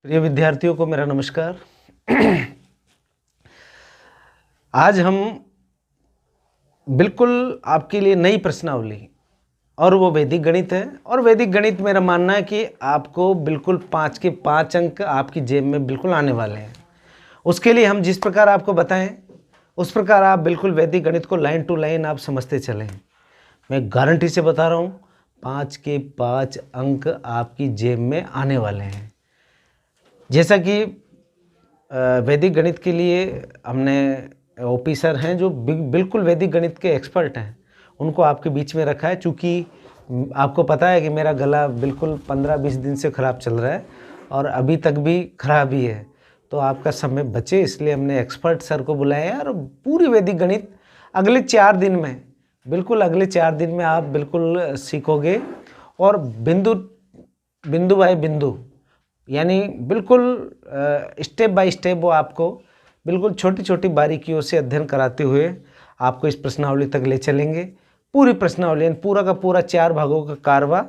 प्रिय विद्यार्थियों को मेरा नमस्कार। आज हम बिल्कुल आपके लिए नई प्रश्नावली और वो वैदिक गणित है। और वैदिक गणित मेरा मानना है कि आपको बिल्कुल 5 के 5 अंक आपकी जेब में बिल्कुल आने वाले हैं। उसके लिए हम जिस प्रकार आपको बताएं उस प्रकार आप बिल्कुल वैदिक गणित को लाइन टू लाइन आप समझते चलें। मैं गारंटी से बता रहा हूँ 5 के 5 अंक आपकी जेब में आने वाले हैं। जैसा कि वैदिक गणित के लिए हमने ओपी सर हैं जो बिल्कुल वैदिक गणित के एक्सपर्ट हैं, उनको आपके बीच में रखा है। चूँकि आपको पता है कि मेरा गला बिल्कुल 15-20 दिन से ख़राब चल रहा है और अभी तक भी ख़राब ही है, तो आपका समय बचे इसलिए हमने एक्सपर्ट सर को बुलाया है। और पूरी वैदिक गणित अगले 4 दिन में, बिल्कुल अगले 4 दिन में आप बिल्कुल सीखोगे और बिंदु बाय बिंदु, यानी बिल्कुल स्टेप बाय स्टेप वो आपको बिल्कुल छोटी छोटी बारीकियों से अध्ययन कराते हुए आपको इस प्रश्नावली तक ले चलेंगे। पूरी प्रश्नावली पूरा का पूरा 4 भागों का कारवा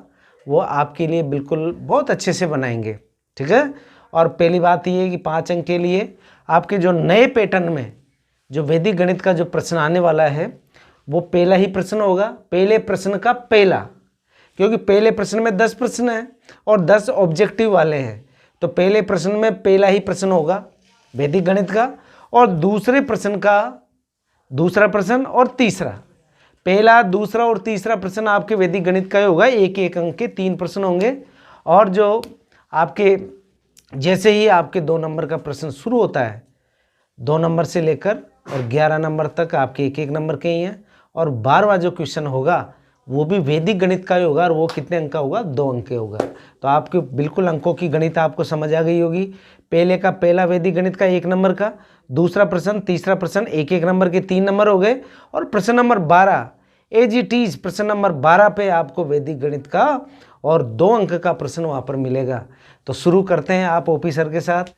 वो आपके लिए बिल्कुल बहुत अच्छे से बनाएंगे, ठीक है। और पहली बात ये है कि 5 अंक के लिए आपके जो नए पैटर्न में जो वैदिक गणित का जो प्रश्न आने वाला है वो पहला ही प्रश्न होगा, पहले प्रश्न का पहला, क्योंकि पहले प्रश्न में 10 प्रश्न हैं और 10 ऑब्जेक्टिव वाले हैं। तो पहले प्रश्न में पहला ही प्रश्न होगा वैदिक गणित का, और दूसरे प्रश्न का दूसरा प्रश्न और तीसरा, पहला दूसरा और तीसरा प्रश्न आपके वैदिक गणित का ही होगा। 1-1 अंक के 3 प्रश्न होंगे। और जो आपके जैसे ही आपके 2 नंबर का प्रश्न शुरू होता है, 2 नंबर से लेकर और 11 नंबर तक आपके 1-1 नंबर के ही हैं। और 12वां जो क्वेश्चन होगा वो भी वैदिक गणित का ही होगा और वो कितने अंक का होगा, 2 अंक के होगा। तो आपके बिल्कुल अंकों की गणित आपको समझ आ गई होगी। पहले का पहला वैदिक गणित का 1 नंबर का, दूसरा प्रश्न, तीसरा प्रश्न 1-1 नंबर के 3 नंबर हो गए। और प्रश्न नंबर 12 एज इट इज, प्रश्न नंबर 12 पे आपको वैदिक गणित का और 2 अंक का प्रश्न वहाँ पर मिलेगा। तो शुरू करते हैं आप ओपी सर के साथ।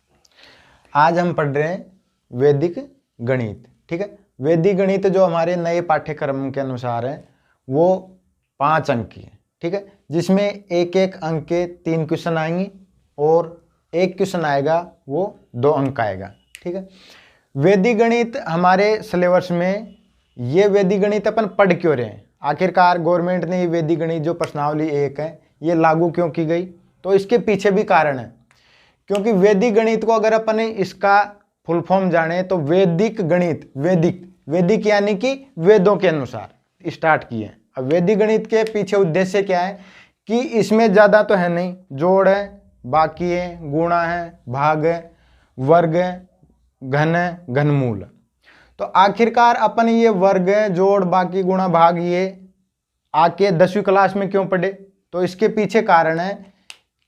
आज हम पढ़ रहे हैं वैदिक गणित, ठीक है। वैदिक गणित जो हमारे नए पाठ्यक्रम के अनुसार है वो 5 अंक की है, ठीक है, जिसमें 1-1 अंक के 3 क्वेश्चन आएंगे और 1 क्वेश्चन आएगा वो 2 अंक आएगा, ठीक है। वैदिक गणित हमारे सिलेबस में, ये वैदिक गणित अपन पढ़ क्यों रहे हैं, आखिरकार गवर्नमेंट ने ये वैदिक गणित जो प्रश्नावली 1 है ये लागू क्यों की गई, तो इसके पीछे भी कारण है। क्योंकि वैदिक गणित को अगर अपन इसका फुल फॉर्म जाने तो वैदिक गणित, वैदिक यानी कि वेदों के अनुसार स्टार्ट किए। अब वैदिक गणित के पीछे उद्देश्य क्या है कि इसमें ज़्यादा तो है नहीं, जोड़ है, बाकी है, गुणा है, भाग है, वर्ग है, घन है, घनमूल। तो आखिरकार अपन ये वर्ग, जोड़, बाकी, गुणा, भाग ये आके 10वीं क्लास में क्यों पढ़े, तो इसके पीछे कारण है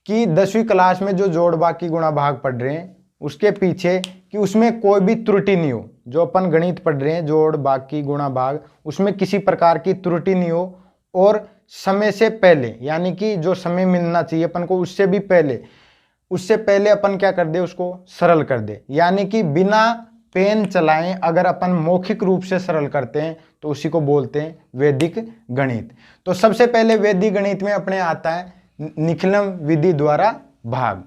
कि 10वीं क्लास में जो जोड़, बाकी, गुणा, भाग पढ़ रहे हैं उसके पीछे कि उसमें कोई भी त्रुटि नहीं हो। जो अपन गणित पढ़ रहे हैं जोड़, बाकी, गुणा, भाग, उसमें किसी प्रकार की त्रुटि नहीं हो और समय से पहले, यानी कि जो समय मिलना चाहिए अपन को उससे भी पहले, उससे पहले अपन क्या कर दे, उसको सरल कर दे। यानी कि बिना पेन चलाएं अगर अपन मौखिक रूप से सरल करते हैं तो उसी को बोलते हैं वैदिक गणित। तो सबसे पहले वैदिक गणित में अपने आता है निखिलम विधि द्वारा भाग।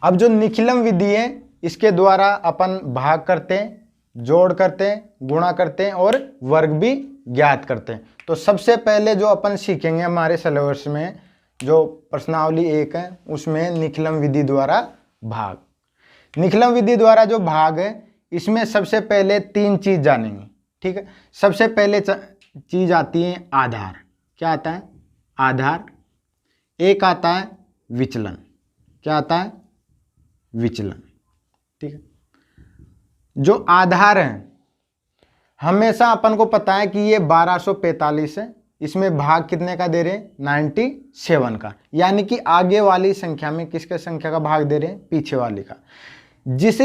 अब जो निखिलम विधि है इसके द्वारा अपन भाग करते हैं, जोड़ करते हैं, गुणा करते हैं और वर्ग भी ज्ञात करते हैं। तो सबसे पहले जो अपन सीखेंगे हमारे सिलेबस में जो प्रश्नावली 1 है उसमें निखिलम विधि द्वारा भाग। निखिलम विधि द्वारा जो भाग है इसमें सबसे पहले 3 चीज जानेंगे, ठीक है। सबसे पहले चीज आती है आधार। क्या आता है? आधार। एक आता है विचलन। क्या आता है? विचलन, ठीक है। जो आधार है हमेशा अपन को पता है कि ये 1245 है, इसमें भाग कितने का दे रहे हैं? 97 का, यानी कि आगे वाली संख्या में किसके संख्या का भाग दे रहे हैं? पीछे वाली का। जिस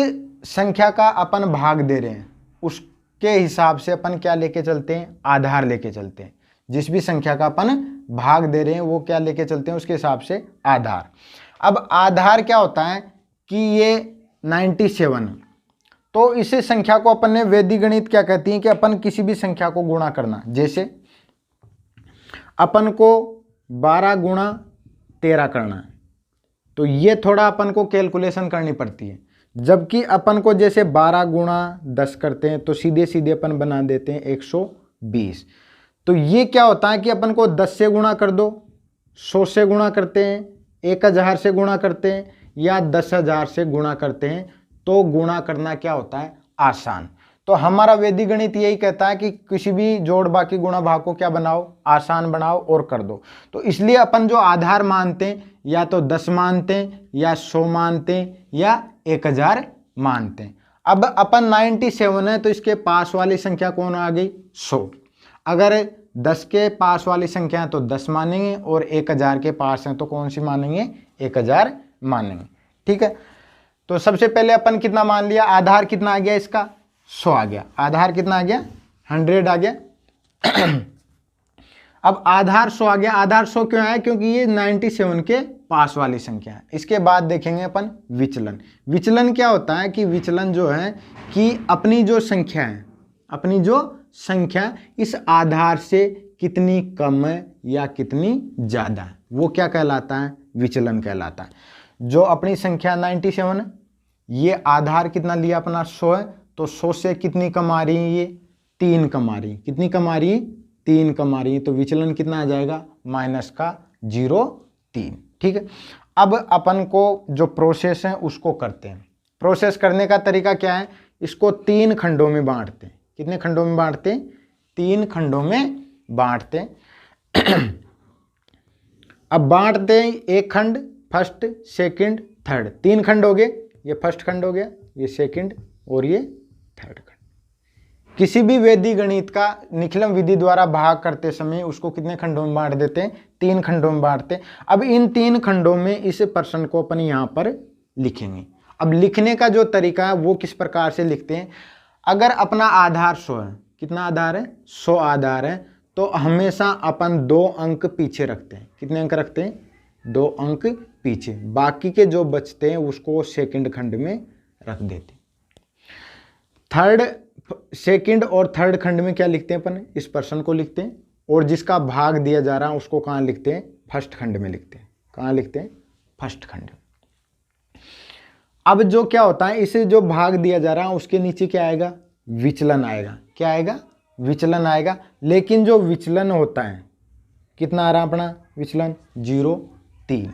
संख्या का अपन भाग दे रहे हैं उसके हिसाब से अपन क्या लेके चलते हैं? आधार लेके चलते हैं। जिस भी संख्या का अपन भाग दे रहे हैं वो क्या लेके चलते हैं? उसके हिसाब से आधार। अब आधार क्या होता है कि ये 97 है, तो इसी संख्या को अपन ने वैदिक गणित क्या कहती है कि अपन किसी भी संख्या को गुणा करना। जैसे अपन को 12 गुणा 13 करना है, तो ये थोड़ा अपन को कैलकुलेशन करनी पड़ती है। जबकि अपन को जैसे 12 गुणा 10 करते हैं तो सीधे सीधे अपन बना देते हैं 120। तो ये क्या होता है कि अपन को 10 से गुणा कर दो, 100 से गुणा करते हैं, 1000 से गुणा करते हैं या 10,000 से गुणा करते हैं, तो गुणा करना क्या होता है, आसान। तो हमारा वैदिक गणित यही कहता है कि किसी भी जोड़ बाकी गुणा भाग को क्या बनाओ, आसान बनाओ और कर दो। तो इसलिए अपन जो आधार मानते हैं या तो 10 मानते हैं या 100 मानते हैं या 1000 मानते हैं। अब अपन 97 है तो इसके पास वाली संख्या कौन आ गई, 100। अगर 10 के पास वाली संख्या है तो 10 मानेंगे और 1000 के पास है तो कौन सी मानेंगे, 1000 मानेंगे। ठीक है, तो सबसे पहले अपन कितना मान लिया, आधार कितना आ गया इसका, 100 आ गया। आधार कितना आ गया, 100 आ गया। अब आधार 100 आ गया। आधार 100 क्यों आया, क्योंकि ये 97 के पास वाली संख्या है। इसके बाद देखेंगे अपन विचलन। विचलन क्या होता है कि विचलन जो है कि अपनी जो संख्या है, अपनी जो संख्या इस आधार से कितनी कम है या कितनी ज़्यादा है, वो क्या कहलाता है, विचलन कहलाता है। जो अपनी संख्या 97 है, ये आधार कितना लिया अपना 100 है, तो 100 से कितनी कम आ रही है, ये 3 कम आ रही है। कितनी कम आ रही है, 3 कम आ रही है। तो विचलन कितना आ जाएगा, -0.3। ठीक है, अब अपन को जो प्रोसेस है उसको करते हैं। प्रोसेस करने का तरीका क्या है, इसको 3 खंडों में बांटते हैं। कितने खंडों में बांटते हैं, 3 खंडों में बांटते हैं। अब बांटते हैं एक खंड, फर्स्ट, सेकंड, थर्ड। 3 खंड हो गए, ये फर्स्ट खंड हो गया, ये सेकंड और ये थर्ड खंड। किसी भी वैदिक गणित का निखिलम विधि द्वारा भाग करते समय उसको कितने खंडों में बांट देते हैं, 3 खंडों में बांटते हैं। अब इन 3 खंडों में इस प्रश्न को अपन यहाँ पर लिखेंगे। अब लिखने का जो तरीका है वो किस प्रकार से लिखते हैं, अगर अपना आधार 100 है, कितना आधार है, 100 आधार है, तो हमेशा अपन 2 अंक पीछे रखते हैं। कितने अंक रखते हैं, 2 अंक पीछे। बाकी के जो बचते हैं उसको सेकंड खंड में रख देते हैं। थर्ड, सेकंड और थर्ड खंड में क्या लिखते हैं अपन, इस प्रश्न को लिखते हैं, और जिसका भाग दिया जा रहा है उसको कहाँ लिखते हैं, फर्स्ट खंड में लिखते हैं। कहाँ लिखते हैं, फर्स्ट खंड। अब जो क्या होता है, इसे जो भाग दिया जा रहा है उसके नीचे क्या आएगा, विचलन आएगा। क्या आएगा, विचलन आएगा। लेकिन जो विचलन होता है, कितना आ रहा है अपना विचलन, 0.3।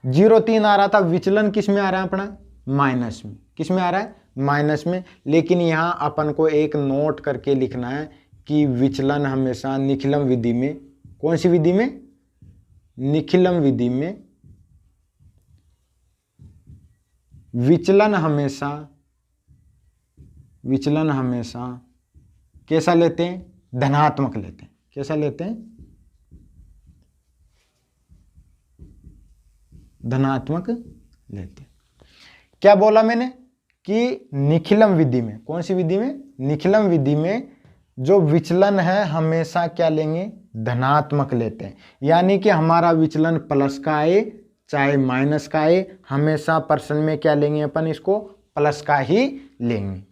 0.3 आ रहा था, विचलन किस में आ रहा है अपना, माइनस में। किस में आ रहा है, माइनस में। लेकिन यहाँ अपन को एक नोट करके लिखना है कि विचलन हमेशा निखिलम विधि में, कौन सी विधि में, निखिलम विधि में विचलन हमेशा कैसा लेते हैं, धनात्मक लेते हैं। कैसा लेते हैं, धनात्मक लेते हैं। क्या बोला मैंने कि निखिलम विधि में, कौन सी विधि में, निखिलम विधि में जो विचलन है हमेशा क्या लेंगे, धनात्मक लेते हैं। यानी कि हमारा विचलन प्लस का आए चाहे माइनस का आए, हमेशा प्रश्न में क्या लेंगे अपन, इसको प्लस का ही लेंगे।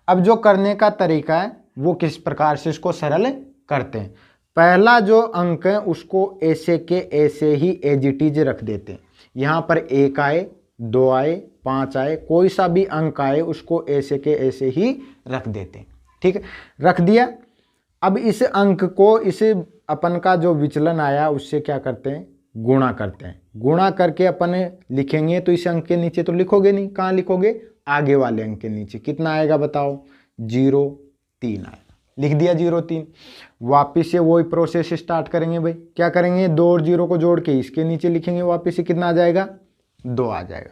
अब जो करने का तरीका है वो किस प्रकार से इसको सरल करते हैं। पहला जो अंक है उसको ऐसे के ऐसे ही एज इट इज रख देते हैं। यहाँ पर 1 आए, 2 आए, 5 आए, कोई सा भी अंक आए उसको ऐसे के ऐसे ही रख देते हैं। ठीक है, रख दिया। अब इस अंक को, इस अपन का जो विचलन आया उससे क्या करते हैं, गुणा करते हैं। गुणा करके अपन लिखेंगे तो इस अंक के नीचे तो लिखोगे नहीं, कहाँ लिखोगे, आगे वाले अंक के नीचे। कितना आएगा बताओ, 0.3 आएगा। लिख दिया 0.3। वापिस से वही प्रोसेस स्टार्ट करेंगे भाई। क्या करेंगे, 2 और 0 को जोड़ के इसके नीचे लिखेंगे, वापिस से कितना आ जाएगा, 2 आ जाएगा।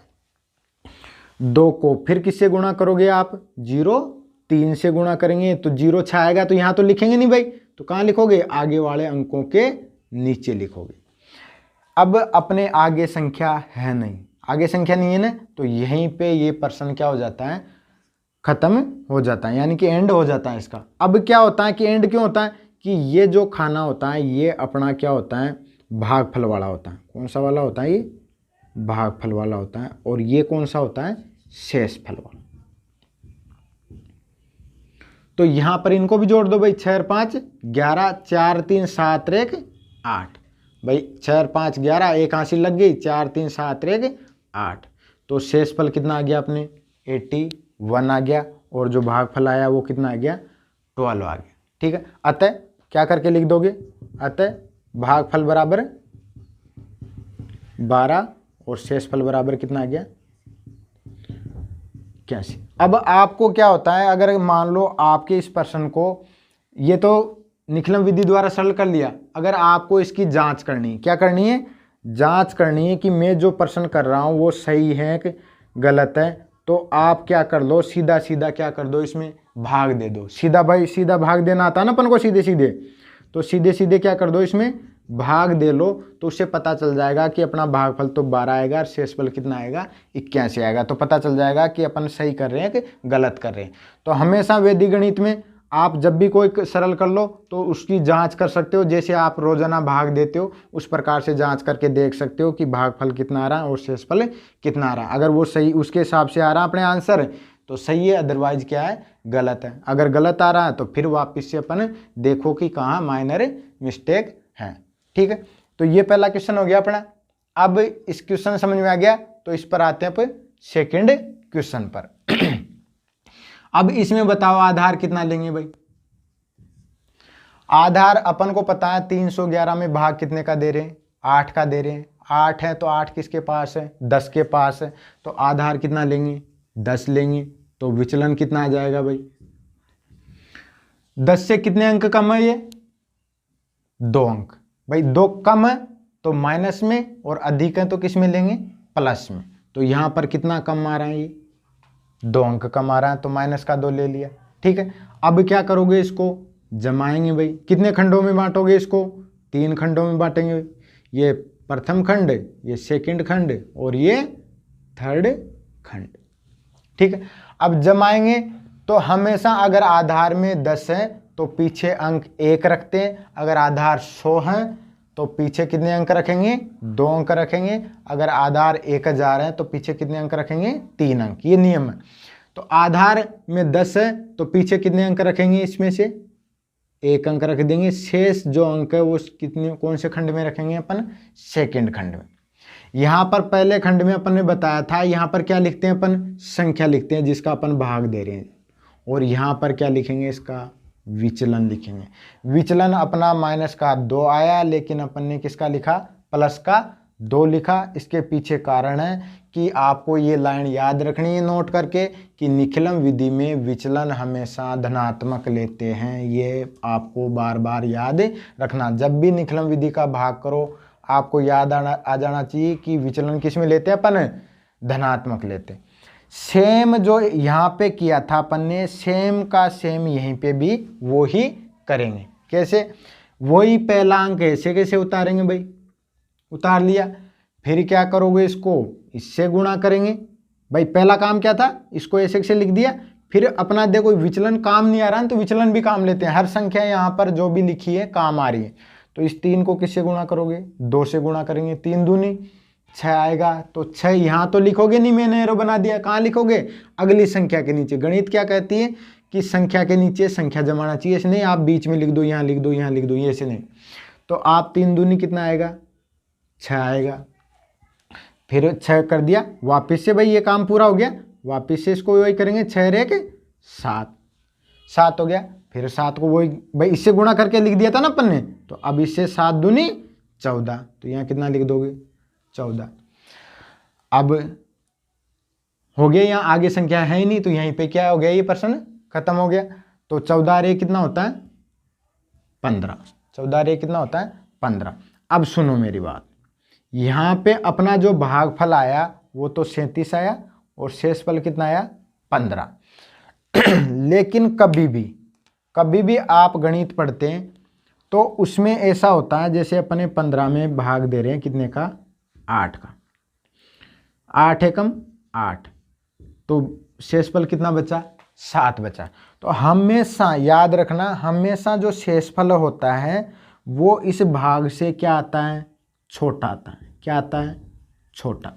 2 को फिर किससे गुणा करोगे आप, 0.3 से गुणा करेंगे तो 0 छाएगा, तो यहाँ तो लिखेंगे नहीं भाई, तो कहाँ लिखोगे, आगे वाले अंकों के नीचे लिखोगे। अब अपने आगे संख्या है नहीं, आगे संख्या नहीं है ना, तो यहीं पे ये प्रश्न क्या हो जाता है, खत्म हो जाता है, यानी कि एंड हो जाता है इसका। अब क्या होता है कि एंड क्यों होता है, कि ये जो खाना होता है ये अपना क्या होता है, भागफल वाला होता है। कौन सा वाला होता है, ये भागफल वाला होता है। और ये कौन सा होता है, शेषफल वाला। तो यहां पर इनको भी जोड़ दो भाई, 6 और 5 11, 4 3 7 1 8। भाई 4 5 11, एक हासिल लग गई, 4 3 7 1 8, तो शेषफल कितना आ गया अपने 81 आ गया, और जो भागफल आया वो कितना आ गया 12 आ गया। ठीक है, अतः क्या करके लिख दोगे, अतः भागफल बराबर 12 और शेषफल बराबर कितना आ गया 81। अब आपको क्या होता है, अगर मान लो आपके इस प्रश्न को, ये तो निखिलम विधि द्वारा सरल कर लिया, अगर आपको इसकी जांच करनी है, क्या करनी है, जांच करनी है कि मैं जो प्रश्न कर रहा हूं वो सही है कि गलत है, तो आप क्या कर लो, सीधा सीधा क्या कर दो, इसमें भाग दे दो। सीधा भाई सीधा भाग देना आता है ना अपन को, सीधे सीधे, तो सीधे सीधे क्या कर दो, इसमें भाग दे लो, तो उससे पता चल जाएगा कि अपना भागफल तो 12 आएगा और शेषफल कितना आएगा 81 आएगा, तो पता चल जाएगा कि अपन सही कर रहे हैं कि गलत कर रहे हैं। तो हमेशा वैदिक गणित में आप जब भी कोई सरल कर लो तो उसकी जांच कर सकते हो, जैसे आप रोजाना भाग देते हो उस प्रकार से जांच करके देख सकते हो कि भागफल कितना आ रहा है और शेषफल कितना आ रहा है। अगर वो सही उसके हिसाब से आ रहा है अपने आंसर तो सही है, अदरवाइज क्या है, गलत है। अगर गलत आ रहा है तो फिर वापस से अपन देखो कि कहाँ माइनर मिस्टेक है। ठीक है, तो ये पहला क्वेश्चन हो गया अपना। अब इस क्वेश्चन समझ में आ गया, तो इस पर आते हैं अपन सेकेंड क्वेश्चन पर। अब इसमें बताओ आधार कितना लेंगे भाई। आधार अपन को पता है 311 में भाग कितने का दे रहे हैं, 8 का दे रहे हैं। 8 है तो 8 किसके पास है, 10 के पास है, तो आधार कितना लेंगे, 10 लेंगे। तो विचलन कितना आ जाएगा भाई, 10 से कितने अंक कम है, ये 2 अंक। भाई 2 कम है तो माइनस में, और अधिक है तो किस में लेंगे, प्लस में। तो यहां पर कितना कम आ रहा है, ये 2 अंक कम आ रहा है, तो माइनस का 2 ले लिया। ठीक है, अब क्या करोगे, इसको जमाएंगे भाई। कितने खंडों में बांटोगे इसको, 3 खंडों में बांटेंगे। ये प्रथम खंड, ये सेकंड खंड और ये थर्ड खंड। ठीक है, अब जमाएंगे तो हमेशा अगर आधार में 10 है तो पीछे अंक 1 रखते हैं, अगर आधार 100 है तो पीछे कितने अंक रखेंगे, 2 अंक रखेंगे। अगर आधार 1000 है तो पीछे कितने अंक रखेंगे, 3 अंक। ये नियम है। तो आधार में 10 है तो पीछे कितने अंक रखेंगे, इसमें से 1 अंक रख देंगे। शेष जो अंक है वो कितने, कौन से खंड में रखेंगे अपन, सेकंड खंड में। यहां पर पहले खंड में अपन ने बताया था, यहां पर क्या लिखते हैं अपन, संख्या लिखते हैं जिसका अपन भाग दे रहे हैं, और यहां पर क्या लिखेंगे, इसका विचलन लिखेंगे। विचलन अपना माइनस का 2 आया, लेकिन अपन ने किसका लिखा, प्लस का 2 लिखा। इसके पीछे कारण है कि आपको ये लाइन याद रखनी है नोट करके कि निखिलम विधि में विचलन हमेशा धनात्मक लेते हैं। ये आपको बार बार याद रखना, जब भी निखिलम विधि का भाग करो आपको याद आ जाना चाहिए कि विचलन किस में लेते हैं अपन, धनात्मक लेते हैं। सेम जो यहाँ पे किया था अपन ने, सेम का सेम यहीं पे भी वो ही करेंगे। कैसे, वही पहला अंक ऐसे कैसे उतारेंगे भाई, उतार लिया, फिर क्या करोगे, इसको इससे गुणा करेंगे। भाई पहला काम क्या था, इसको ऐसे से लिख दिया, फिर अपना देखो विचलन काम नहीं आ रहा है तो विचलन भी काम लेते हैं। हर संख्या यहाँ पर जो भी लिखी है काम आ रही है, तो इस 3 को किससे गुणा करोगे, 2 से गुणा करेंगे। 3 दूनी 6 आएगा, तो 6 यहाँ तो लिखोगे नहीं, मैंने एरो बना दिया, कहाँ लिखोगे, अगली संख्या के नीचे। गणित क्या कहती है कि संख्या के नीचे संख्या जमाना चाहिए, ऐसे नहीं आप बीच में लिख दो, यहाँ लिख दो, यहाँ लिख दो, ये ऐसे नहीं। तो आप 3 दूनी कितना आएगा, 6 आएगा। फिर 6 कर दिया, वापिस से भाई ये काम पूरा हो गया, वापिस से इसको वही करेंगे, 6 रह के 7 हो गया। फिर 7 को वही भाई इससे गुणा करके लिख दिया था ना अपन ने, तो अब इससे 7 दूनी 14, तो यहाँ कितना लिख दोगे, 14। अब हो गया, यहाँ आगे संख्या है ही नहीं तो यहीं पे क्या हो गया, ये प्रश्न खत्म हो गया। तो 14 रे कितना होता है, 15। 14 रे कितना होता है, 15। अब सुनो मेरी बात, यहाँ पे अपना जो भागफल आया वो तो 37 आया और शेषफल कितना आया, 15। लेकिन कभी भी आप गणित पढ़ते हैं तो उसमें ऐसा होता है, जैसे अपने 15 में भाग दे रहे हैं कितने का, 8 का। 8 एकम 8, तो शेषफल कितना बचा, 7 बचा। तो हमेशा याद रखना, हमेशा जो शेषफल होता है वो इस भाग से क्या आता है, छोटा आता है। क्या आता है, छोटा।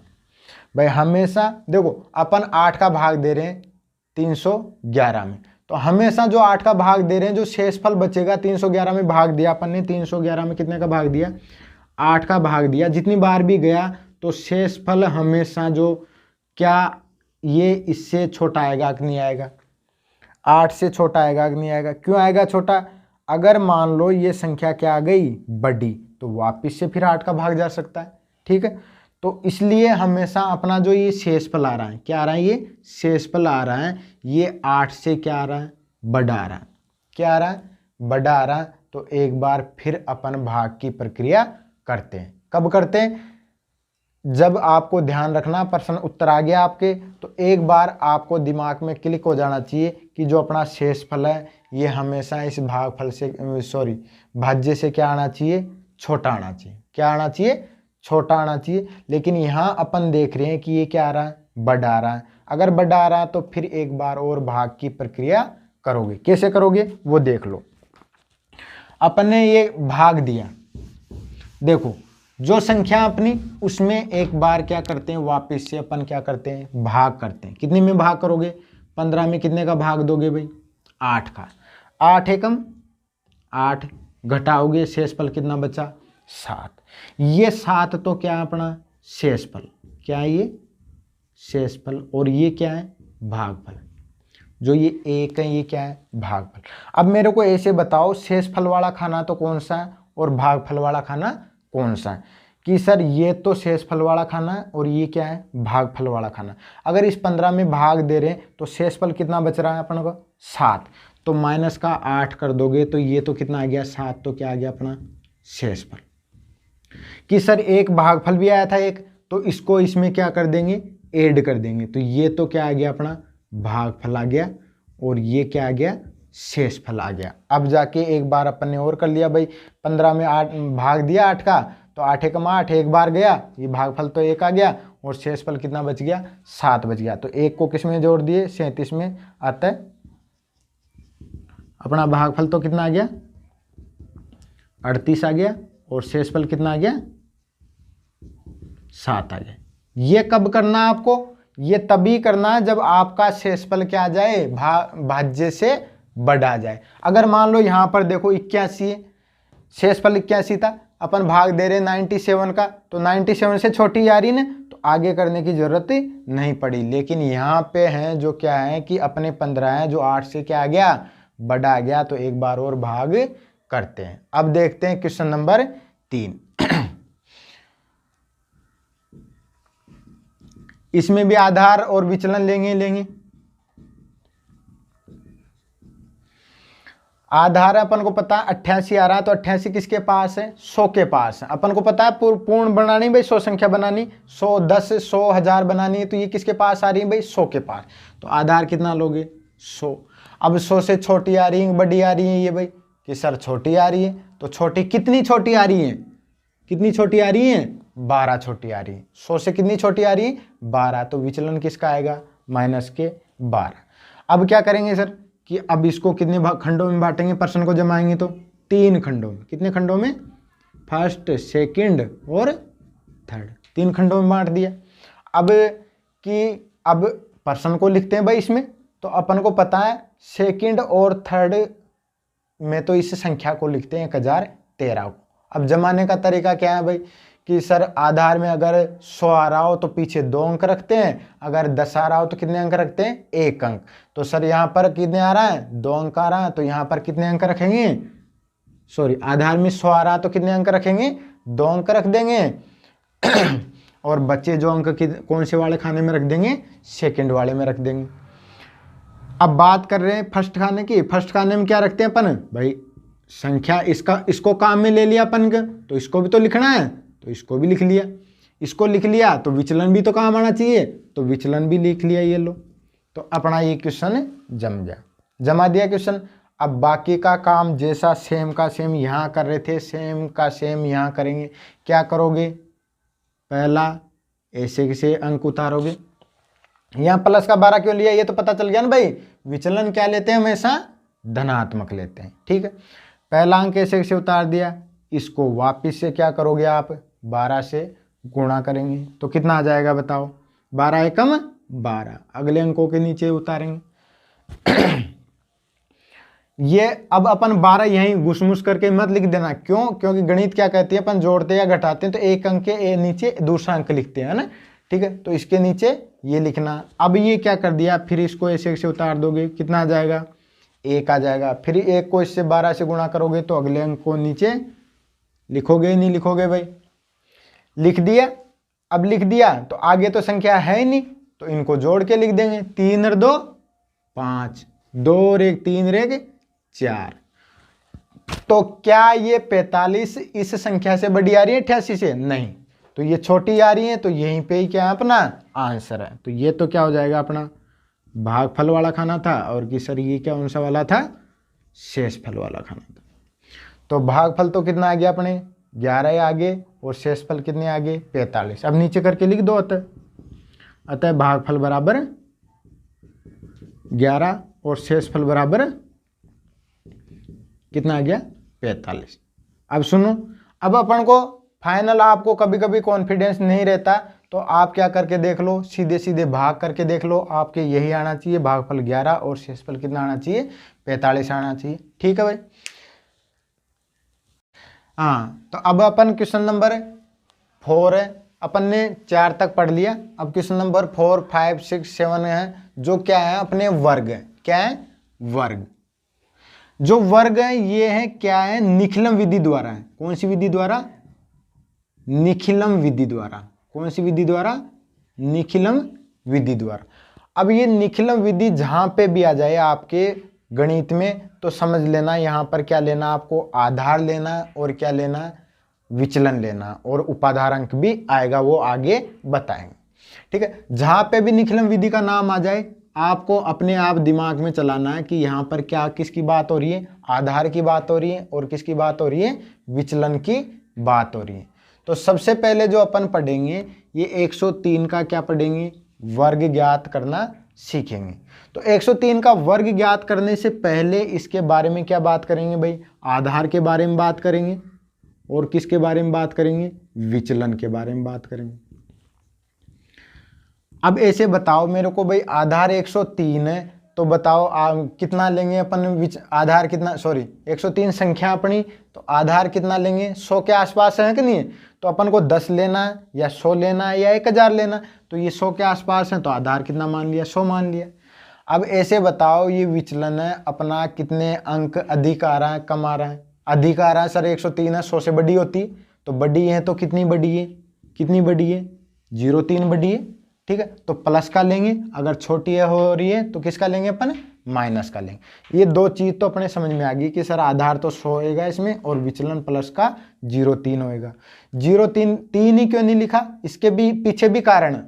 भाई हमेशा देखो अपन 8 का भाग दे रहे हैं 311 में, तो हमेशा जो 8 का भाग दे रहे हैं, जो शेषफल बचेगा 311 में भाग दिया अपन ने, 311 में कितने का भाग दिया, 8 का भाग दिया, जितनी बार भी गया तो शेषफल हमेशा जो क्या ये इससे छोटा आएगा कि नहीं आएगा, 8 से छोटा आएगा कि नहीं आएगा। क्यों आएगा छोटा? अगर मान लो ये संख्या क्या आ गई बड़ी, तो वापस से फिर 8 का भाग जा सकता है, ठीक है। तो इसलिए हमेशा अपना जो ये शेषफल आ रहा है, क्या आ रहा है, ये शेषफल आ रहा है, ये 8 से क्या आ रहा है, बड़ा आ रहा है। क्या आ रहा है? बड़ा आ रहा है। तो एक बार फिर अपन भाग की प्रक्रिया करते हैं। कब करते हैं? जब आपको ध्यान रखना प्रश्न उत्तर आ गया आपके, तो एक बार आपको दिमाग में क्लिक हो जाना चाहिए कि जो अपना शेषफल है ये हमेशा इस भागफल से भाज्य से क्या आना चाहिए, छोटा आना चाहिए। क्या आना चाहिए? छोटा आना चाहिए। लेकिन यहाँ अपन देख रहे हैं कि ये क्या आ रहा है, बड़ा आ रहा है। अगर बड़ा आ रहा है तो फिर एक बार और भाग की प्रक्रिया करोगे। कैसे करोगे वो देख लो। अपन ने ये भाग दिया, देखो जो संख्या अपनी उसमें एक बार क्या करते हैं, वापस से अपन क्या करते हैं, भाग करते हैं। कितने में भाग करोगे? 15 में कितने का भाग दोगे भाई? 8 का। 8 एकम 8 घटाओगे, शेषफल कितना बचा? 7। ये 7 तो क्या है अपना शेषफल, क्या है ये शेषफल, और ये क्या है भागफल। जो ये 1 है ये क्या है भागफल। अब मेरे को ऐसे बताओ शेषफल वाला खाना तो कौन सा है और भागफल वाला खाना कौन सा है? कि सर ये तो शेषफल वाला खाना है और ये क्या है भागफल वाला खाना। अगर इस 15 में भाग दे रहे हैं तो शेषफल कितना बच रहा है अपन को? 7। तो माइनस का 8 कर दोगे तो ये तो कितना आ गया 7, तो क्या आ गया अपना शेषफल। कि सर एक भागफल भी आया था एक, तो इसको इसमें क्या कर देंगे, ऐड कर देंगे। तो ये तो क्या आ गया अपना भागफल आ गया, और ये क्या आ गया शेषफल आ गया। अब जाके एक बार अपन ने और कर लिया भाई, 15 में 8 भाग दिया 8 का, तो 8 एकम 8 एक बार गया, ये भागफल तो 1 आ गया, और शेषफल कितना बच गया 7 बच गया। तो 1 को किस में जोड़ दिए 37 में, आता है अपना भागफल तो कितना आ गया 38 आ गया, और शेषफल कितना आ गया 7 आ गया। ये कब करना है आपको? ये तभी करना है जब आपका शेषफल क्या आ जाए, भाज्य से बड़ा आ जाए। अगर मान लो यहाँ पर देखो 81 है, शेषफल 81 था, अपन भाग दे रहे 97 का, तो 97 से छोटी आ रही ना, तो आगे करने की जरूरत नहीं पड़ी। लेकिन यहाँ पे है जो क्या है कि अपने 15 है जो 8 से क्या आ गया बड़ा आ गया, तो एक बार और भाग करते हैं। अब देखते हैं क्वेश्चन नंबर 3। इसमें भी आधार और विचलन लेंगे। आधार अपन को पता है 88 आ रहा है, तो 88 किसके पास है 100 के पास है। अपन को पता है पूर्ण बनानी भाई 100 संख्या बनानी, 100 10 100 1000 बनानी है, तो ये किसके पास आ रही है भाई 100 के पास। तो आधार कितना लोगे 100। अब 100 से छोटी आ रही है बड़ी आ रही है ये भाई, कि सर छोटी आ रही है, तो छोटी कितनी छोटी आ रही है, कितनी छोटी आ रही है 12 छोटी आ रही है। 100 से कितनी छोटी आ रही है 12, तो विचलन किसका आएगा माइनस के 12। अब क्या करेंगे सर कि अब इसको कितने खंडों में बांटेंगे, प्रश्न को जमाएंगे तो 3 खंडों में। कितने खंडों में? फर्स्ट सेकंड और थर्ड, 3 खंडों में बांट दिया। अब प्रश्न को लिखते हैं भाई इसमें, तो अपन को पता है सेकंड और थर्ड में तो इस संख्या को लिखते हैं 1013 को। अब जमाने का तरीका क्या है भाई कि सर आधार में अगर 100 आ रहा हो तो पीछे 2 अंक रखते हैं, अगर 10 आ रहा हो तो कितने अंक रखते हैं 1 अंक। तो सर यहाँ पर कितने आ रहा है 2 अंक आ रहा है, तो यहाँ पर कितने अंक रखेंगे, सॉरी आधार में 100 आ रहा है तो कितने अंक रखेंगे 2 अंक रख देंगे और बच्चे जो अंक कौन से वाले खाने में रख देंगे सेकंड वाले में रख देंगे। अब बात कर रहे हैं फर्स्ट खाने की। फर्स्ट खाने में क्या रखते हैं अपन भाई संख्या, इसको काम में ले लिया अपन का, तो इसको भी तो लिखना है, तो इसको भी लिख लिया। इसको लिख लिया तो विचलन भी तो काम आना चाहिए, तो विचलन भी लिख लिया ये लो। तो अपना ये क्वेश्चन जमा दिया क्वेश्चन। अब बाकी का काम जैसा सेम का सेम यहाँ कर रहे थे सेम का सेम यहाँ करेंगे। क्या करोगे, पहला ऐसे से अंक उतारोगे। यहाँ प्लस का 12 क्यों लिया ये तो पता चल गया ना भाई, विचलन क्या लेते हैं हमेशा धनात्मक लेते हैं, ठीक है। पहला अंक ऐसे से उतार दिया, इसको वापस से क्या करोगे आप 12 से गुणा करेंगे, तो कितना आ जाएगा बताओ 12 एकम 12। अगले अंकों के नीचे उतारेंगे ये अब अपन 12 यहीं घुसमुस करके मत लिख देना, क्यों? क्योंकि गणित क्या कहती है, अपन जोड़ते या घटाते हैं तो एक अंक के नीचे दूसरा अंक लिखते हैं ना, ठीक है। तो इसके नीचे ये लिखना। अब ये क्या कर दिया, फिर इसको ऐसे से उतार दोगे, कितना आ जाएगा, 1 आ जाएगा। फिर 1 को इससे 12 से गुणा करोगे तो अगले अंक को नीचे लिखोगे ही नहीं लिखोगे भाई, लिख दिया। अब लिख दिया तो आगे तो संख्या है ही नहीं, तो इनको जोड़ के लिख देंगे, 3 और 2 5, 2 और 1 3 और 1 4। तो क्या ये 45 इस संख्या से बड़ी आ रही है 88 से? नहीं, तो ये छोटी आ रही है, तो यहीं पे ही क्या है अपना आंसर है। तो ये तो क्या हो जाएगा अपना भागफल वाला खाना था, और कि सर ये क्या कौन सा वाला था, शेषफल वाला खाना था। तो भागफल तो कितना आ गया अपने 11 आगे, और शेषफल कितने आगे 45। अब नीचे करके लिख दो, अतः भागफल बराबर 11 और शेषफल बराबर कितना आ गया 45। अब सुनो, अब अपन को फाइनल, आपको कभी कभी कॉन्फिडेंस नहीं रहता तो आप क्या करके देख लो, सीधे सीधे भाग करके देख लो, आपके यही आना चाहिए, भागफल 11 और शेषफल कितना आना चाहिए 45 आना चाहिए, ठीक है भाई। हाँ, तो अब अपन क्वेश्चन नंबर 4 है, अपन ने 4 तक पढ़ लिया। अब क्वेश्चन नंबर 4 5 6 7 है, जो क्या है अपने वर्ग है। क्या है? वर्ग। जो वर्ग है ये है क्या है, निखिलम विधि द्वारा है। कौन सी विधि द्वारा? निखिलम विधि द्वारा। कौन सी विधि द्वारा? निखिलम विधि द्वारा। अब ये निखिलम विधि जहां पे भी आ जाए आपके गणित में तो समझ लेना यहाँ पर क्या लेना, आपको आधार लेना और क्या लेना, विचलन लेना, और उपाधार अंक भी आएगा, वो आगे बताएंगे, ठीक है। जहां पे भी निखिलम विधि का नाम आ जाए आपको अपने आप दिमाग में चलाना है कि यहाँ पर क्या किसकी बात हो रही है, आधार की बात हो रही है, और किसकी बात हो रही है, विचलन की बात हो रही है। तो सबसे पहले जो अपन पढ़ेंगे ये 103 का क्या पढ़ेंगे, वर्ग ज्ञात करना सीखेंगे। तो 103 का वर्ग ज्ञात करने से पहले इसके बारे में क्या बात करेंगे भाई, आधार के बारे में बात करेंगे, और किसके बारे में बात करेंगे, विचलन के बारे में बात करेंगे। अब ऐसे बताओ मेरे को भाई, आधार 103 है तो बताओ कितना लेंगे अपन, आधार कितना, सॉरी 103 संख्या अपनी, तो आधार कितना लेंगे, 100 के आसपास है कि नहीं है, तो अपन को 10 लेना है या 100 लेना है या 1000 लेना, तो ये 100 के आसपास है तो आधार कितना मान लिया, 100 मान लिया। अब ऐसे बताओ ये विचलन है अपना, कितने अंक अधिक आ रहा है कम आ रहा है, अधिक आ रहा है सर 103 है, 100 से बड़ी होती तो बड़ी है, तो कितनी बड़ी है, कितनी बड़ी है 0.3 बड़ी है, ठीक है। तो प्लस का लेंगे, अगर छोटी हो रही है तो किसका लेंगे अपन, माइनस का लेंगे। ये दो चीज तो अपने समझ में आ गई कि सर आधार तो 100 होएगा इसमें, और विचलन प्लस का 0.3 होएगा। 0.3 ही क्यों नहीं लिखा, इसके भी पीछे भी कारण है,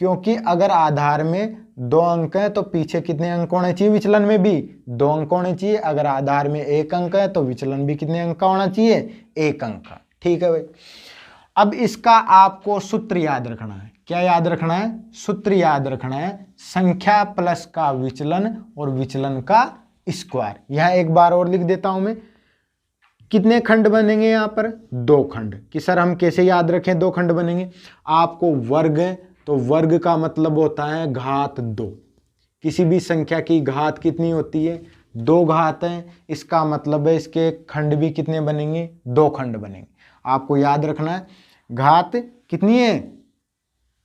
क्योंकि अगर आधार में 2 अंक है तो पीछे कितने अंक होने चाहिए, विचलन में भी 2 अंक होने चाहिए। अगर आधार में 1 अंक है तो विचलन भी कितने अंक का होना चाहिए, 1 अंक का, ठीक है भाई। अब इसका आपको सूत्र याद रखना है, क्या याद रखना है, सूत्र याद रखना है, संख्या प्लस का विचलन और विचलन का स्क्वायर। यहां एक बार और लिख देता हूं मैं, कितने खंड बनेंगे यहाँ पर, 2 खंड। कि सर हम कैसे याद रखें 2 खंड बनेंगे, आपको वर्ग है तो वर्ग का मतलब होता है घात 2। किसी भी संख्या की घात कितनी होती है, 2 घात है, इसका मतलब है इसके खंड भी कितने बनेंगे, 2 खंड बनेंगे। आपको याद रखना है घात कितनी है,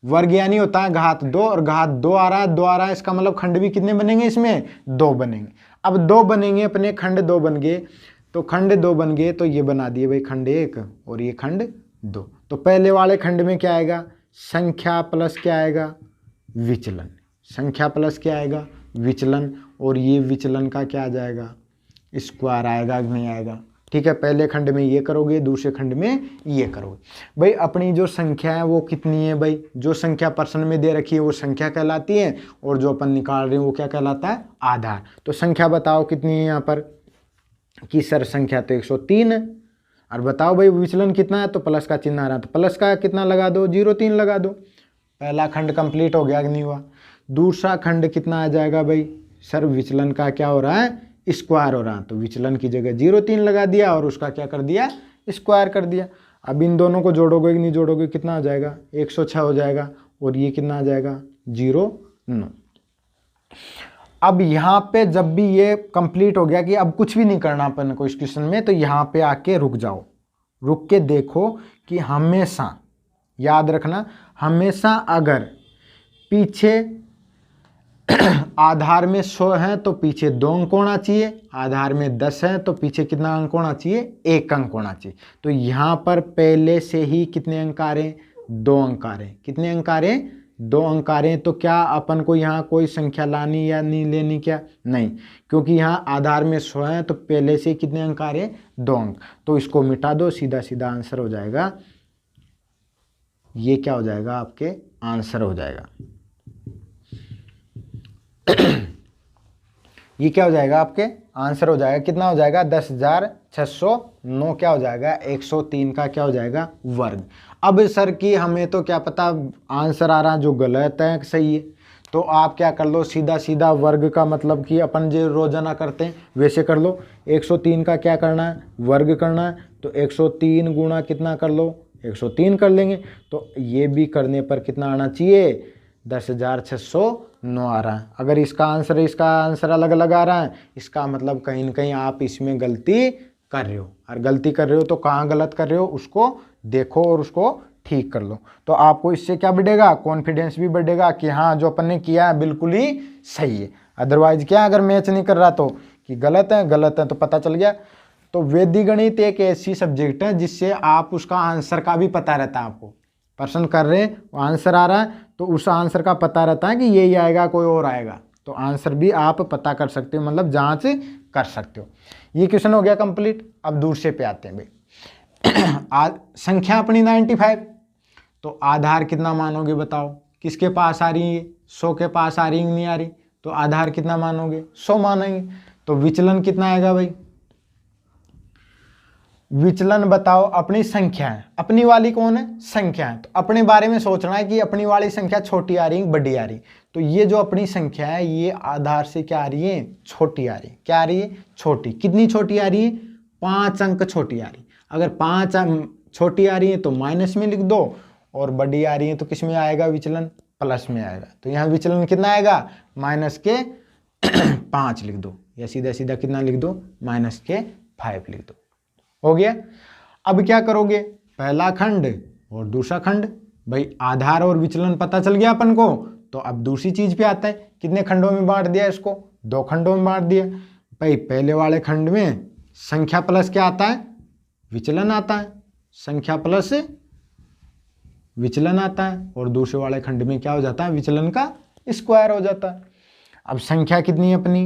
वर्ग यानी होता है घात 2, और घात 2 आ रहा है, 2 आ रहा है, इसका मतलब खंड भी कितने बनेंगे, इसमें 2 बनेंगे। अब 2 बनेंगे अपने, खंड 2 बन गए, तो खंड 2 बन गए तो ये बना दिए भाई खंड 1 और ये खंड 2। तो पहले वाले खंड में क्या आएगा, संख्या प्लस क्या आएगा, विचलन, संख्या प्लस क्या आएगा, विचलन, और ये विचलन का क्या आ जाएगा, स्क्वायर आएगा, नहीं आएगा, ठीक है। पहले खंड में ये करोगे, दूसरे खंड में ये करोगे। भाई अपनी जो संख्या है वो कितनी है भाई, जो संख्या प्रश्न में दे रखी है वो संख्या कहलाती है, और जो अपन निकाल रहे हैं वो क्या कहलाता है, आधार। तो संख्या बताओ कितनी है यहाँ पर, कि सर संख्या तो 103 है, और बताओ भाई विचलन कितना है, तो प्लस का चिन्ह आ रहा है, तो प्लस का कितना लगा दो, 0.3 लगा दो। पहला खंड कंप्लीट हो गया कि नहीं हुआ। दूसरा खंड कितना आ जाएगा भाई, सर विचलन का क्या हो रहा है, स्क्वायर हो रहा है, तो विचलन की जगह 0.3 लगा दिया और उसका क्या कर दिया, स्क्वायर कर दिया। अब इन दोनों को जोड़ोगे कि नहीं जोड़ोगे, कितना आ जाएगा, 106 हो जाएगा, और ये कितना आ जाएगा, 0.9। अब यहाँ पे जब भी ये कंप्लीट हो गया कि अब कुछ भी नहीं करना अपन को इस क्वेश्चन में, तो यहाँ पे आके रुक जाओ, रुक के देखो कि हमेशा याद रखना, हमेशा अगर पीछे आधार में 100 है तो पीछे 2 अंक होना चाहिए, आधार में 10 है तो पीछे कितना अंक होना चाहिए, 1 अंक होना चाहिए। तो यहाँ पर पहले से ही कितने अंक आ रहे हैं, 2 अंक आ रहे हैं। कितने अंक आ रहे हैं, 2 अंक आ रहे हैं। तो क्या अपन को यहाँ कोई संख्या लानी या नहीं लेनी, क्या नहीं, क्योंकि यहाँ आधार में 100 है तो पहले से कितने अंक आ रहे हैं, 2 अंक। तो इसको मिटा दो, सीधा सीधा आंसर हो जाएगा, ये क्या हो जाएगा, आपके आंसर हो जाएगा। ये क्या हो जाएगा, आपके आंसर हो जाएगा, कितना हो जाएगा, 10,609 क्या हो जाएगा, 103 का क्या हो जाएगा, वर्ग। अब सर की हमें तो क्या पता आंसर आ रहा जो गलत है सही है, तो आप क्या कर लो, सीधा सीधा वर्ग का मतलब कि अपन जो रोजाना करते हैं वैसे कर लो। 103 का क्या करना है, वर्ग करना है, तो 103 गुणा कितना कर लो, 103 कर लेंगे। तो ये भी करने पर कितना आना चाहिए, 10,609 आ रहा है। अगर इसका आंसर अलग अलग आ रहा है, इसका मतलब कहीं ना कहीं आप इसमें गलती कर रहे हो, और गलती कर रहे हो तो कहाँ गलत कर रहे हो उसको देखो और उसको ठीक कर लो। तो आपको इससे क्या बढ़ेगा, कॉन्फिडेंस भी बढ़ेगा कि हाँ जो अपन ने किया है बिल्कुल ही सही है। अदरवाइज क्या, अगर मैच नहीं कर रहा तो कि गलत है तो पता चल गया। तो वैदिक गणित एक ऐसी सब्जेक्ट है जिससे आप उसका आंसर का भी पता रहता है, आपको प्रश्न कर रहे हैं वो आंसर आ रहा है तो उस आंसर का पता रहता है कि यही आएगा कोई और आएगा, तो आंसर भी आप पता कर सकते हो, मतलब जांच कर सकते हो। ये क्वेश्चन हो गया कंप्लीट। अब दूसरे पे आते हैं भाई। संख्या अपनी 95, तो आधार कितना मानोगे बताओ, किसके पास आ रही है, 100 के पास आ रही नहीं आ रही, तो आधार कितना मानोगे, 100 मानेंगे। तो विचलन कितना आएगा भाई, विचलन बताओ, अपनी संख्या है, अपनी वाली कौन है, संख्या है, तो अपने बारे में सोचना है कि अपनी वाली संख्या छोटी आ रही है बड़ी आ रही। तो ये जो अपनी संख्या है ये आधार से क्या आ रही है, छोटी आ रही है। क्या आ रही है, छोटी। कितनी छोटी आ रही है, 5 अंक छोटी आ रही। अगर 5 अंक छोटी आ रही है तो माइनस में लिख दो, और बड़ी आ रही है तो किस में आएगा विचलन, प्लस में आएगा। तो यहाँ विचलन कितना आएगा, माइनस के 5 लिख दो, या सीधा सीधा कितना लिख दो, माइनस के 5 लिख दो। हो गया। अब क्या करोगे, पहला खंड और दूसरा खंड, भाई आधार और विचलन पता चल गया अपन को, तो अब दूसरी चीज पे आता है, कितने खंडों में बांट दिया इसको, 2 खंडों में बांट दिया। भाई पहले वाले खंड में संख्या प्लस क्या आता है, विचलन आता है, संख्या प्लस विचलन आता है, और दूसरे वाले खंड में क्या हो जाता है, विचलन का स्क्वायर हो जाता है। अब संख्या कितनी है अपनी,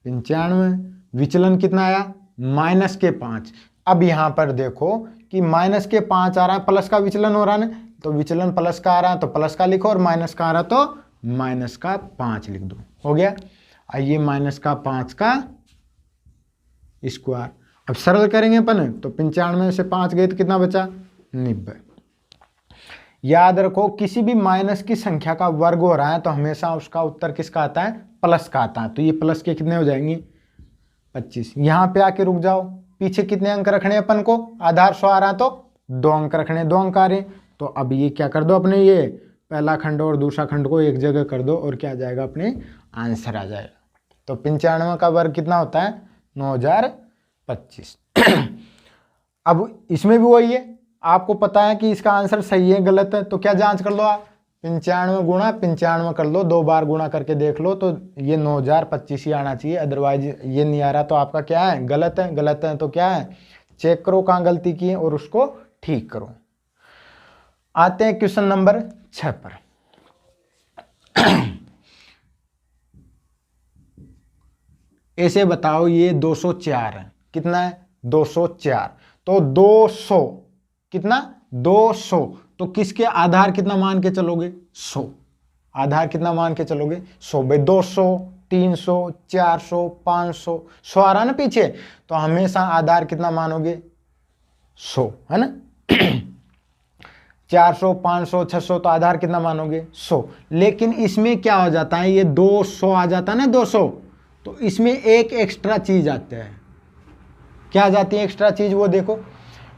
95, विचलन कितना आया, माइनस के 5। अब यहां पर देखो कि माइनस के 5 आ रहा है, प्लस का विचलन हो रहा है ना, तो विचलन प्लस का आ रहा है तो प्लस का लिखो, और माइनस का आ रहा तो माइनस का 5 लिख दो। हो गया। आइए माइनस का 5 का स्क्वायर। अब सरल करेंगे अपन, तो 95 से 5 गए तो कितना बचा, 90। याद रखो किसी भी माइनस की संख्या का वर्ग हो रहा है तो हमेशा उसका उत्तर किसका आता है, प्लस का आता है। तो ये प्लस के कितने हो जाएंगे, 25। यहां पे आके रुक जाओ, पीछे कितने अंक रखने अपन को, आधार 100 आ रहा तो 2 अंक रखने, 2 अंक आ रहे। तो अब ये क्या कर दो, अपने ये पहला खंड और दूसरा खंड को एक जगह कर दो, और क्या आ जाएगा, अपने आंसर आ जाएगा। तो 95 का वर्ग कितना होता है, 9025। अब इसमें भी वही है, आपको पता है कि इसका आंसर सही है गलत है, तो क्या जांच कर लो आप, 95 गुणा 95 कर लो, 2 बार गुणा करके देख लो, तो ये 9025 ही आना चाहिए। अदरवाइज ये नहीं आ रहा तो आपका क्या है, गलत है। गलत है तो क्या है, चेक करो कहाँ गलती की है और उसको ठीक करो। आते हैं क्वेश्चन नंबर 6 पर। ऐसे बताओ ये 204 है, कितना है, 204। तो 200 कितना, 200, तो किसके आधार कितना मान के चलोगे, 100। आधार कितना मान के चलोगे, 100। भाई 200, 300, 400, 500, 100 आ रहा ना पीछे, तो हमेशा आधार कितना मानोगे, 100, है ना। 400, 500, 600, तो आधार कितना मानोगे, 100। लेकिन इसमें क्या हो जाता है, ये 200 आ जाता है ना, 200, तो इसमें एक एक्स्ट्रा चीज आती है। क्या आ जाती है एक्स्ट्रा चीज, वो देखो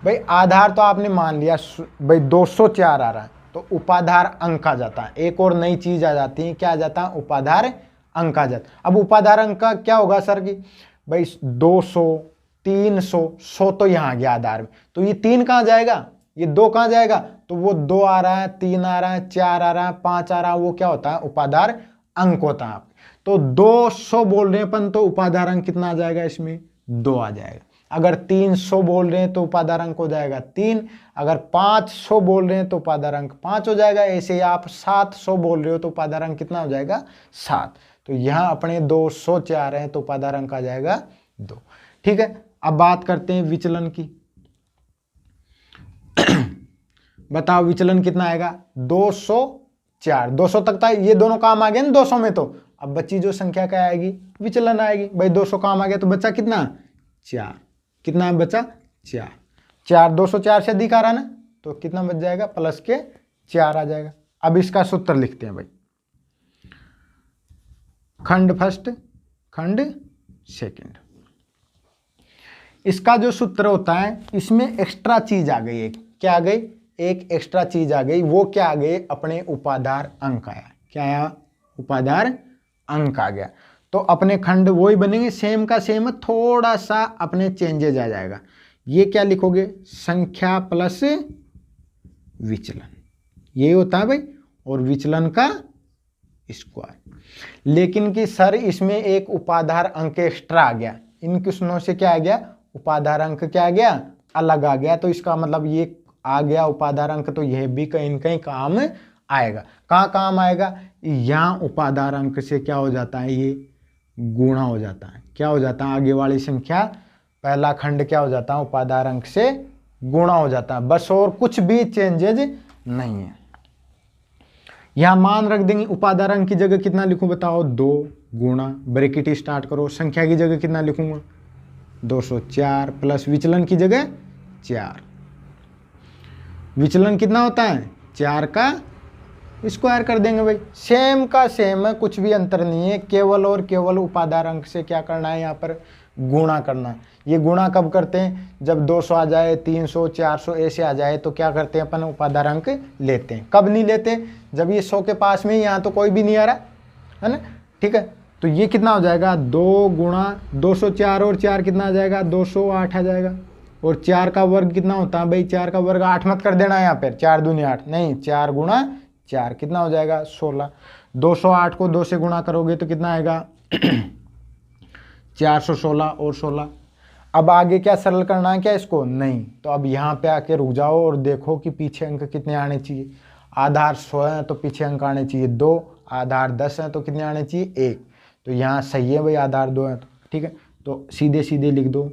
भाई। आधार तो आपने मान लिया भाई 204 आ रहा है, तो उपाधार अंक आ जाता है। एक और नई चीज आ जाती है, क्या आ जाता है, उपाधार अंक आ जाता। अब उपाधार अंक का क्या होगा सर कि भाई 200, 300, 100 तो यहाँ आ गया आधार में, तो ये 3 कहाँ जाएगा, ये 2 कहाँ जाएगा, तो वो 2 आ रहा है, 3 आ रहा है, 4 आ रहा है, 5 आ रहा है, वो क्या होता है, उपाधार अंक होता है। तो 200 बोल रहे हैं अपन, तो उपाधार अंक कितना आ जाएगा इसमें, 2 आ जाएगा। अगर 300 बोल रहे हैं तो उपाधार अंक हो जाएगा 3, अगर 500 बोल रहे हैं तो उपाधार अंक 5 हो जाएगा। ऐसे ही आप 700 बोल रहे हो तो उपाधार अंक कितना हो जाएगा, 7। तो यहाँ अपने 200 चाह रहे हैं तो उपाधार अंक आ जाएगा 2। ठीक है, अब बात करते हैं विचलन की। बताओ विचलन कितना आएगा, 204, 200 तक था, ये दोनों काम आ गए ना 200 में, तो अब बच्ची जो संख्या क्या आएगी, विचलन आएगी। भाई 200 काम आ गया तो बच्चा कितना, 4, कितना बचा, 4, 4 204 से अधिक आ रहा ना, तो कितना बच जाएगा, प्लस के 4 आ जाएगा। अब इसका सूत्र लिखते हैं भाई, खंड फर्स्ट, खंड सेकंड। इसका जो सूत्र होता है, इसमें एक्स्ट्रा चीज आ गई, एक क्या आ गई, एक एक्स्ट्रा चीज आ गई। वो क्या आ गई, अपने उपाधार अंक आया। क्या आया, उपाधार अंक आ गया। तो अपने खंड वही बनेंगे, सेम का सेम, थोड़ा सा अपने चेंजेज आ जाएगा। ये क्या लिखोगे, संख्या प्लस विचलन, ये होता है भाई, और विचलन का स्क्वायर। लेकिन कि सर इसमें एक उपाधार अंक एक्स्ट्रा आ गया, इन क्वेश्चनों से क्या आ गया, उपाधार अंक क्या आ गया, अलग आ गया। तो इसका मतलब ये आ गया उपाधार अंक, तो यह भी कहीं न कहीं काम आएगा। कहाँ काम आएगा, यहाँ उपाधार अंक से क्या हो जाता है, ये गुणा हो जाता है। क्या हो जाता है, आगे वाली संख्या, पहला खंड क्या हो जाता है, उपाधार अंक से गुणा हो जाता है, बस, और कुछ भी चेंजेज नहीं है। यहां मान रख देंगे, उपाधार अंक की जगह कितना लिखूं बताओ, 2 गुणा, ब्रैकेट स्टार्ट करो, संख्या की जगह कितना लिखूंगा, 204, प्लस विचलन की जगह 4। विचलन कितना होता है, 4 का स्क्वायर कर देंगे भाई, सेम का सेम है, कुछ भी अंतर नहीं है। केवल और केवल उपाधार अंक से क्या करना है, यहाँ पर गुणा करना है। ये गुणा कब करते हैं, जब 200 आ जाए, 300, 400 ऐसे आ जाए, तो क्या करते हैं अपन, उपाधार अंक लेते हैं। कब नहीं लेते, जब ये 100 के पास में, यहाँ तो कोई भी नहीं आ रहा है ना। ठीक है, तो ये कितना हो जाएगा, 2 गुणा 204, और 4 कितना आ जाएगा, 208 आ जाएगा। और 4 का वर्ग कितना होता है भाई, 4 का वर्ग 8 मत कर देना यहाँ पर, 4 दूनी 8 नहीं, 4 गुणा 4 कितना हो जाएगा, 16। 208 को 2 से गुणा करोगे तो कितना आएगा 416 और 16। अब आगे क्या सरल करना है क्या इसको, नहीं। तो अब यहाँ पे आके रुक जाओ और देखो कि पीछे अंक कितने आने चाहिए। आधार 100 है तो पीछे अंक आने चाहिए 2, आधार 10 है तो कितने आने चाहिए 1। तो यहाँ सही है भाई, आधार 2 है तो ठीक है, तो सीधे सीधे लिख दो,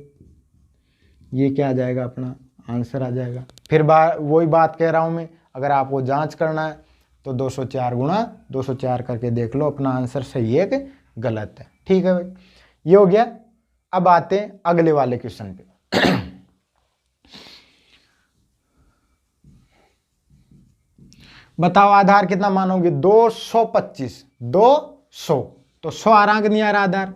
ये क्या आ जाएगा, अपना आंसर आ जाएगा। फिर वही बात कह रहा हूँ मैं, अगर आपको जांच करना है तो 204 गुणा 204 करके देख लो, अपना आंसर सही है कि गलत है। ठीक है भाई, ये हो गया। अब आते हैं अगले वाले क्वेश्चन पे। बताओ आधार कितना मानोगे, 225, 200, तो 100 आ रहा कि नहीं आ रहा आधार।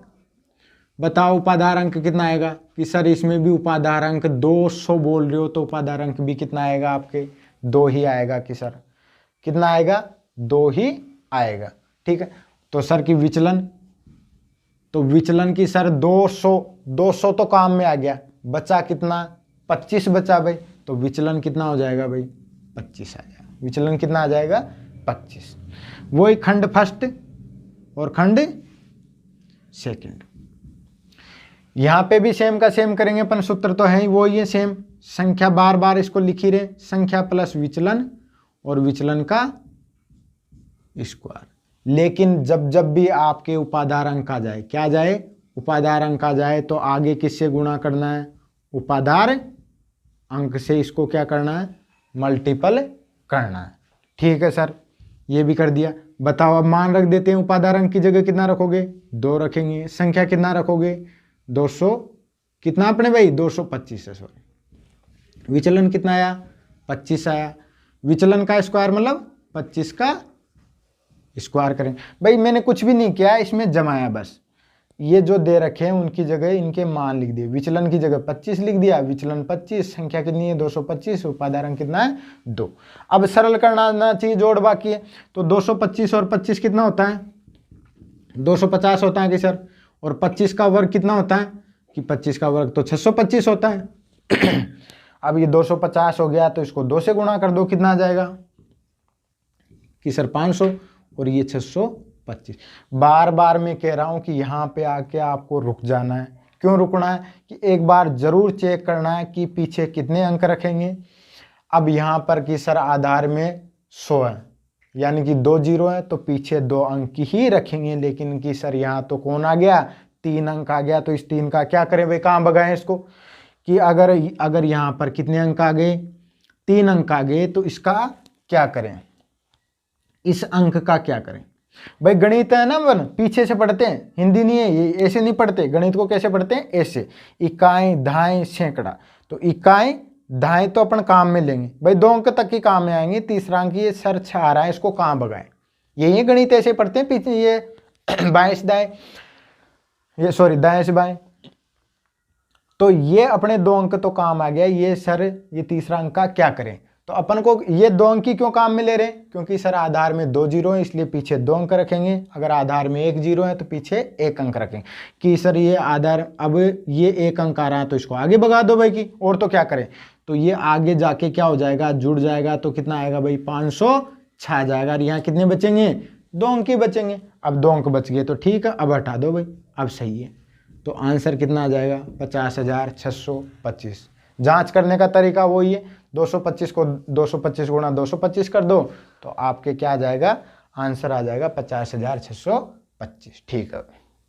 बताओ उपाधार अंक कितना आएगा, कि सर इसमें भी उपाधार अंक 200 बोल रहे हो, तो उपाधार अंक भी कितना आएगा आपके, 2 ही आएगा। कि सर कितना आएगा, 2 ही आएगा। ठीक है, तो सर की विचलन, तो विचलन की सर 200 तो काम में आ गया, बचा कितना, 25 बचा भाई, तो विचलन कितना हो जाएगा भाई, 25 आ जाएगा। विचलन कितना आ जाएगा, 25। वही खंड फर्स्ट और खंड सेकंड, यहां पे भी सेम का सेम करेंगे अपन, सूत्र तो है ही वो ही है सेम। संख्या बार बार इसको लिखी रहे, संख्या प्लस विचलन और विचलन का स्क्वायर। लेकिन जब जब भी आपके उपाधार अंक आ जाए, क्या जाए, उपाधार अंक आ जाए, तो आगे किससे गुणा करना है, उपाधार अंक से इसको क्या करना है, मल्टीपल करना है। ठीक है सर, ये भी कर दिया। बताओ अब मान रख देते हैं, उपाधार अंक की जगह कितना रखोगे, 2 रखेंगे। संख्या कितना रखोगे, 200, कितना अपने भाई 225 है, सॉरी। विचलन कितना आया, 25 आया। विचलन का स्क्वायर मतलब 25 का स्क्वायर करें। भाई मैंने कुछ भी नहीं किया, इसमें जमाया बस, ये जो दे रखे हैं उनकी जगह इनके मान लिख दिए। विचलन की जगह 25 लिख दिया, विचलन 25, संख्या कितनी है 225, उपाधार अंक कितना है 2। अब सरल करना चाहिए, जोड़ बाकी है, तो 225 और 25 कितना होता है 250 होता है कि सर, और 25 का वर्ग कितना होता है कि 25 का वर्ग तो 625 होता है। अब ये 250 हो गया तो इसको 2 से गुणा कर दो, कितना आ जाएगा कि सर 500, और ये 625। बार बार मैं कह रहा हूं कि यहाँ पे आके आपको रुक जाना है। क्यों रुकना है कि एक बार जरूर चेक करना है कि पीछे कितने अंक रखेंगे। अब यहाँ पर कि सर आधार में 100 है, यानी कि 2 जीरो है, तो पीछे 2 अंक ही रखेंगे। लेकिन कि सर यहाँ तो कौन आ गया, 3 अंक आ गया, तो इस 3 का क्या करें भाई, कहाँ भगाएं इसको, कि अगर यहाँ पर कितने अंक आ गए, 3 अंक आ गए, तो इसका क्या करें, इस अंक का क्या करें भाई। गणित है ना वन, पीछे से पढ़ते हैं, हिंदी नहीं है ये, ऐसे नहीं पढ़ते। गणित को कैसे पढ़ते हैं, ऐसे, इकाई दहाई सैकड़ा। तो इकाई दहाई तो अपन काम में लेंगे भाई, 2 अंक तक ही काम में आएंगे, तीसरा अंक ये सर 6 आ रहा है, इसको कहाँ भगाएं। यही गणित ऐसे पढ़ते हैं पीछे, ये बाएं से दाएं, ये सॉरी दाएं से बाएं। तो ये अपने 2 अंक तो काम आ गया, ये सर ये तीसरा अंक का क्या करें। तो अपन को ये 2 अंक ही क्यों काम में ले रहे हैं, क्योंकि सर आधार में 2 जीरो है, इसलिए पीछे 2 अंक रखेंगे। अगर आधार में 1 जीरो है तो पीछे 1 अंक रखेंगे कि सर ये आधार, अब ये 1 अंक आ रहा है तो इसको आगे भगा दो भाई की, और तो क्या करें। तो ये आगे जाके क्या हो जाएगा, जुड़ जाएगा, तो कितना आएगा भाई 506 आ जाएगा। और यहाँ कितने बचेंगे, 2 अंक ही बचेंगे। अब 2 अंक बच गए तो ठीक है, अब हटा दो भाई, अब सही है। तो आंसर कितना आ जाएगा 50,625। जांच करने का तरीका वही है, 225 को 225 गुणा 225 कर दो, तो आपके क्या आ जाएगा, आंसर आ जाएगा 50,625। ठीक है।